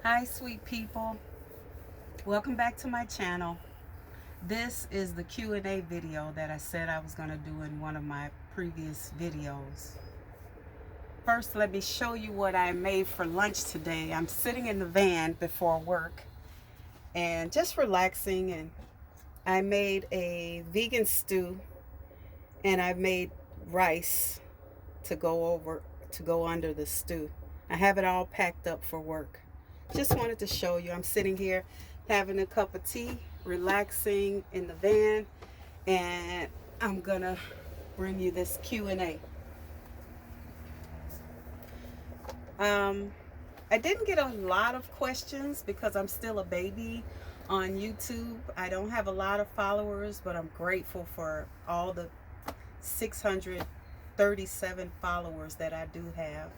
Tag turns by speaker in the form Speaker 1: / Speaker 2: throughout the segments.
Speaker 1: Hi sweet people, welcome back to my channel. This is the Q&A video that I said I was going to do in one of my previous videos. First, let me show you what I made for lunch today. I'm sitting in the van before work and just relaxing, and I made a vegan stew and I made rice to go under the stew. I have it all packed up for work. Just wanted to show you. I'm sitting here having a cup of tea, relaxing in the van, and I'm gonna bring you this Q&A. Um, I didn't get a lot of questions because I'm still a baby on YouTube. I don't have a lot of followers, but I'm grateful for all the 637 followers that I do have.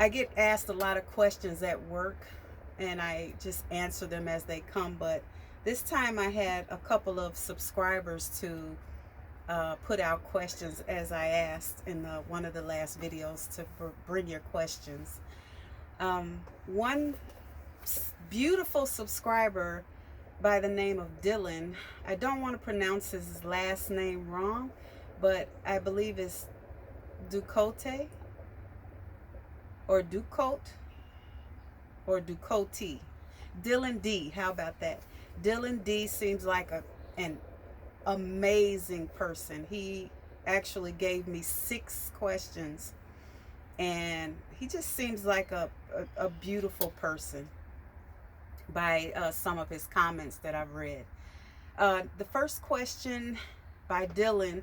Speaker 1: I get asked a lot of questions at work and I just answer them as they come, but this time I had a couple of subscribers to put out questions as I asked in one of the last videos to bring your questions. One beautiful subscriber by the name of Dylan, I don't want to pronounce his last name wrong, but I believe it's Ducote or Ducote or Ducote. Dylan D, how about that? Dylan D seems like an amazing person. He actually gave me 6 questions and he just seems like a beautiful person by some of his comments that I've read. The first question by Dylan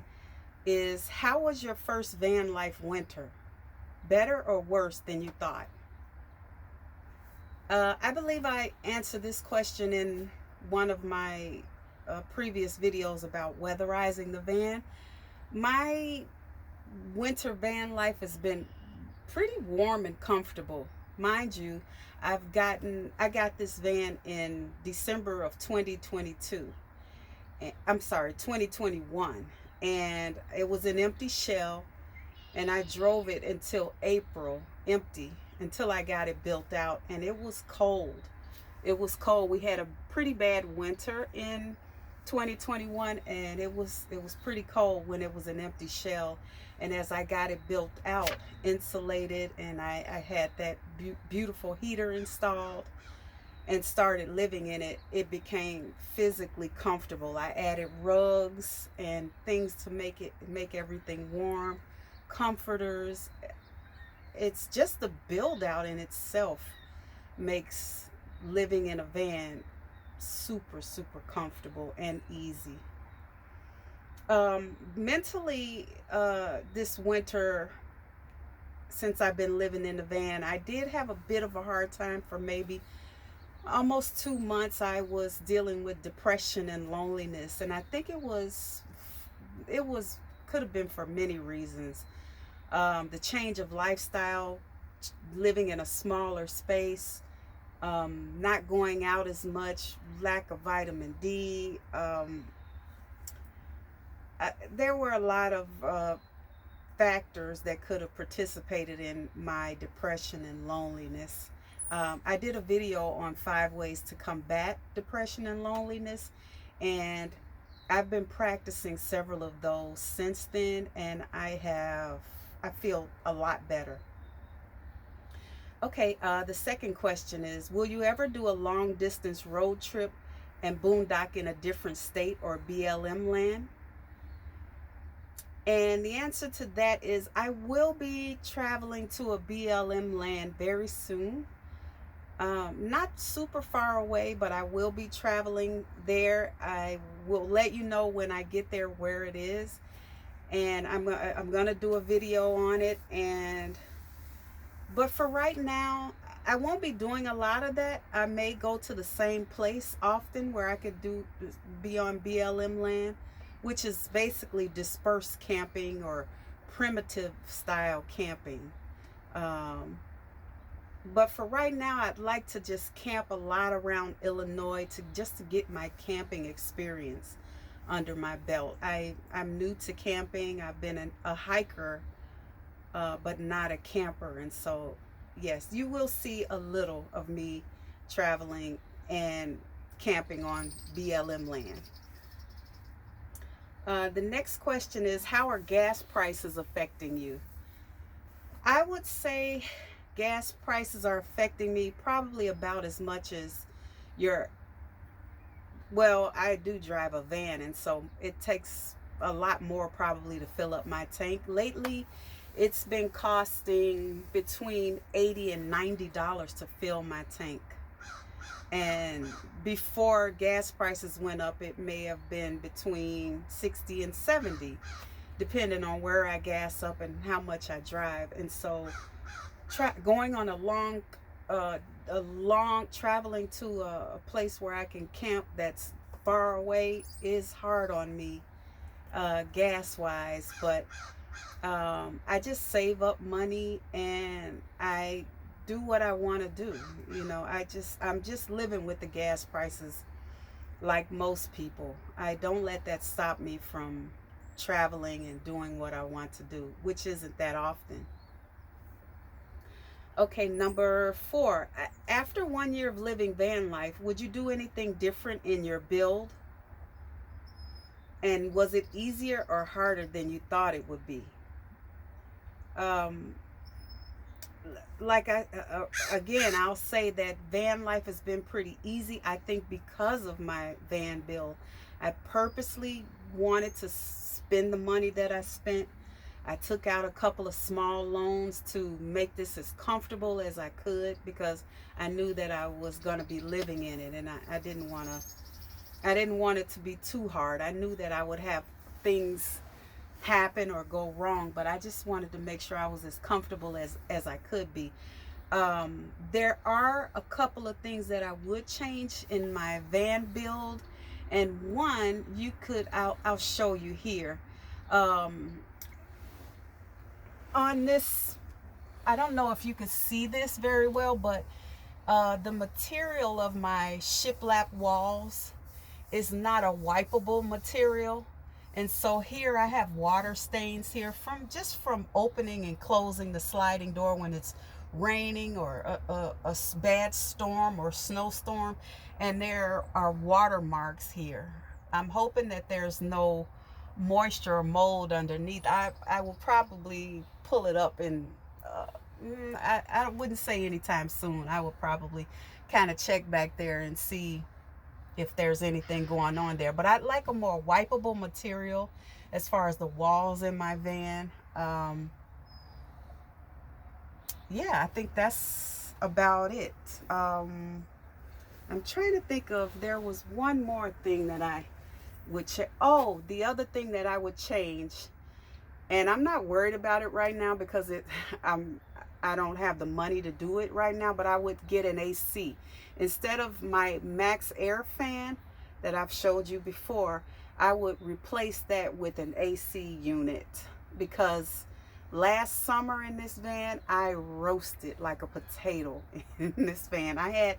Speaker 1: is, how was your first van life winter? Better or worse than you thought? I believe I answered this question in one of my previous videos about weatherizing the van. My winter van life has been pretty warm and comfortable. Mind you, I got this van in December of 2022. I'm sorry, 2021. And it was an empty shell, and I drove it until April empty until I got it built out, and it was cold. It was cold. We had a pretty bad winter in 2021, and it was pretty cold when it was an empty shell. And as I got it built out, insulated, and I had that beautiful heater installed and started living in it, it became physically comfortable. I added rugs and things to make everything warm, comforters. It's just the build out in itself makes living in a van super comfortable and easy. Mentally, this winter, since I've been living in the van, I did have a bit of a hard time. For maybe almost 2 months I was dealing with depression and loneliness, and I think it was could have been for many reasons. The change of lifestyle, living in a smaller space, not going out as much, lack of vitamin D. There were a lot of factors that could have participated in my depression and loneliness. I did a video on 5 ways to combat depression and loneliness, and I've been practicing several of those since then, and I feel a lot better. Okay, the second question is, will you ever do a long distance road trip and boondock in a different state or BLM land? And the answer to that is, I will be traveling to a BLM land very soon. Not super far away, but I will be traveling there. I will let you know when I get there where it is, and I'm gonna do a video on it. But for right now, I won't be doing a lot of that. I may go to the same place often where I could be on BLM land, which is basically dispersed camping or primitive style camping. Um, but for right now, I'd like to just camp a lot around Illinois to get my camping experience under my belt. I'm new to camping. I've been a hiker, but not a camper, and so yes, you will see a little of me traveling and camping on BLM land. The next question is, how are gas prices affecting you? I would say gas prices are affecting me probably about as much as your, well, I do drive a van, and so it takes a lot more probably to fill up my tank. Lately, it's been costing between $80 and $90 to fill my tank. And before gas prices went up, it may have been between 60 and 70, depending on where I gas up and how much I drive. And so going on a long traveling to a place where I can camp that's far away is hard on me, gas wise. But I just save up money and I do what I want to do. You know, I'm just living with the gas prices like most people. I don't let that stop me from traveling and doing what I want to do, which isn't that often. Okay, number 4. After 1 year of living van life, would you do anything different in your build? And was it easier or harder than you thought it would be? Um, like again, I'll say that van life has been pretty easy. I think because of my van build, I purposely wanted to spend the money that I spent. I took out a couple of small loans to make this as comfortable as I could, because I knew that I was going to be living in it, and I didn't want it to be too hard. I knew that I would have things happen or go wrong, but I just wanted to make sure I was as comfortable as I could be. There are a couple of things that I would change in my van build, and one I'll show you here. On this, I don't know if you can see this very well, but the material of my shiplap walls is not a wipeable material. And so here I have water stains here from opening and closing the sliding door when it's raining or a bad storm or snowstorm. And there are water marks here. I'm hoping that there's no moisture or mold underneath. I will probably pull it up and I wouldn't say anytime soon. I will probably kind of check back there and see if there's anything going on there. But I'd like a more wipeable material as far as the walls in my van. Yeah, I think that's about it. I'm trying to think of, there was one more thing that I would change. Oh, the other thing that I would change, and I'm not worried about it right now because I don't have the money to do it right now, but I would get an AC. Instead of my max air fan that I've showed you before, I would replace that with an AC unit, because last summer in this van, I roasted like a potato in this van. I had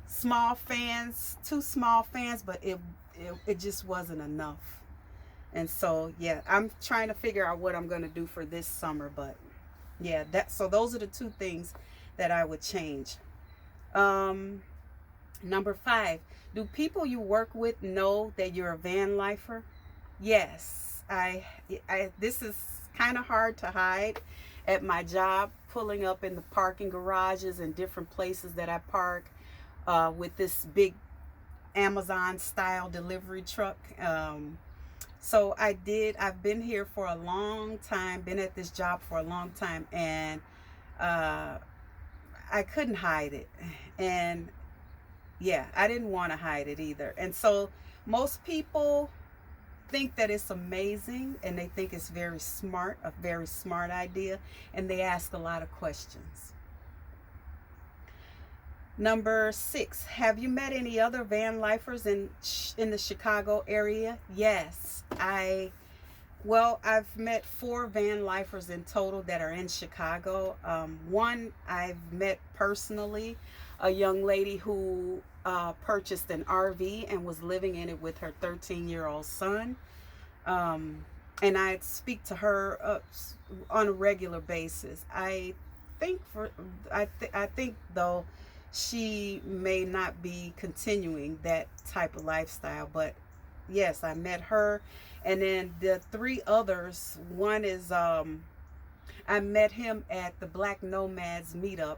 Speaker 1: small fans, 2 small fans, but it just wasn't enough. And so, yeah, I'm trying to figure out what I'm going to do for this summer, but yeah, so those are the 2 things that I would change. Number 5, do people you work with know that you're a van lifer? Yes, this is kind of hard to hide at my job, pulling up in the parking garages and different places that I park with this big Amazon style delivery truck. So I've been here for a long time, been at this job for a long time, and I couldn't hide it. And yeah, I didn't want to hide it either. And so most people think that it's amazing, and they think it's a very smart idea, and they ask a lot of questions. Number 6, have you met any other van lifers in the Chicago area? Yes, I've met 4 van lifers in total that are in Chicago. One I've met personally, a young lady who purchased an RV and was living in it with her 13-year-old son. And I speak to her on a regular basis. I think I think though she may not be continuing that type of lifestyle, but yes, I met her. And then the three others, one is I met him at the Black Nomads Meetup,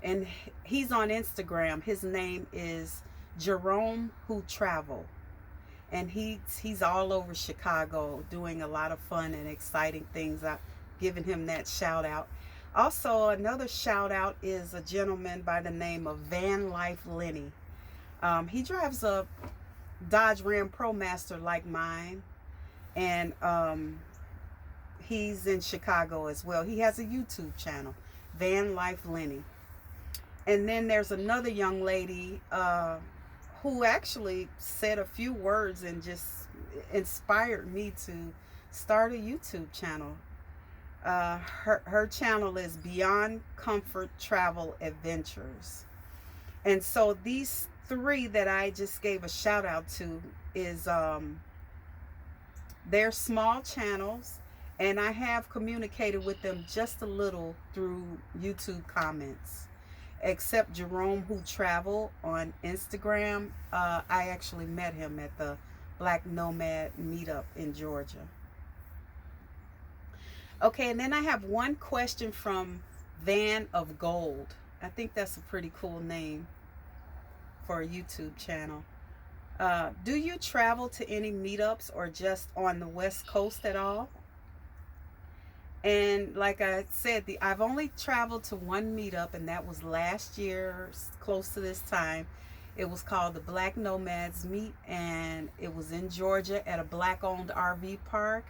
Speaker 1: and he's on Instagram. His name is Jerome Who Travel, and he's all over Chicago doing a lot of fun and exciting things. I've given him that shout out. Also, another shout out is a gentleman by the name of Vanlife Lenny. He drives a Dodge Ram ProMaster like mine, and he's in Chicago as well. He has a YouTube channel, Vanlife Lenny. And then there's another young lady who actually said a few words and just inspired me to start a YouTube channel. Her channel is Beyond Comfort Travel Adventures. And so these three that I just gave a shout out to is they're small channels, and I have communicated with them just a little through YouTube comments. Except Jerome Who Travel on Instagram, I actually met him at the Black Nomad Meetup in Georgia. Okay, and then I have one question from Van of Gold. I think that's a pretty cool name for a YouTube channel. Do you travel to any meetups or just on the West Coast at all? And like I said, I've only traveled to one meetup, and that was last year, close to this time. It was called the Black Nomads Meet, and it was in Georgia at a black-owned RV park.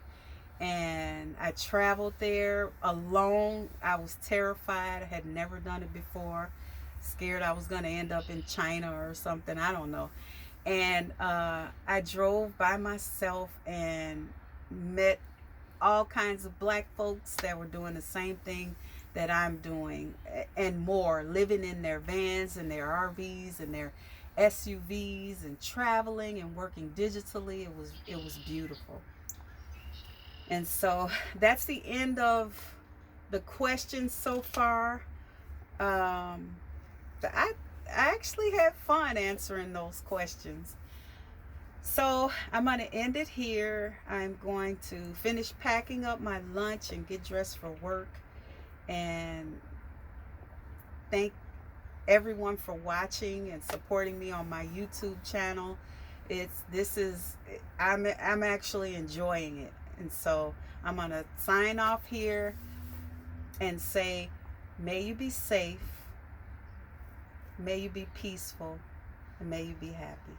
Speaker 1: And I traveled there alone. I was terrified. I had never done it before. Scared I was going to end up in China or something. I don't know. And I drove by myself and met all kinds of black folks that were doing the same thing that I'm doing and more, living in their vans and their RVs and their SUVs and traveling and working digitally. It was beautiful. And so that's the end of the questions so far. I actually had fun answering those questions. So I'm going to end it here. I'm going to finish packing up my lunch and get dressed for work. And thank everyone for watching and supporting me on my YouTube channel. I'm actually enjoying it. And so I'm going to sign off here and say, may you be safe, may you be peaceful, and may you be happy.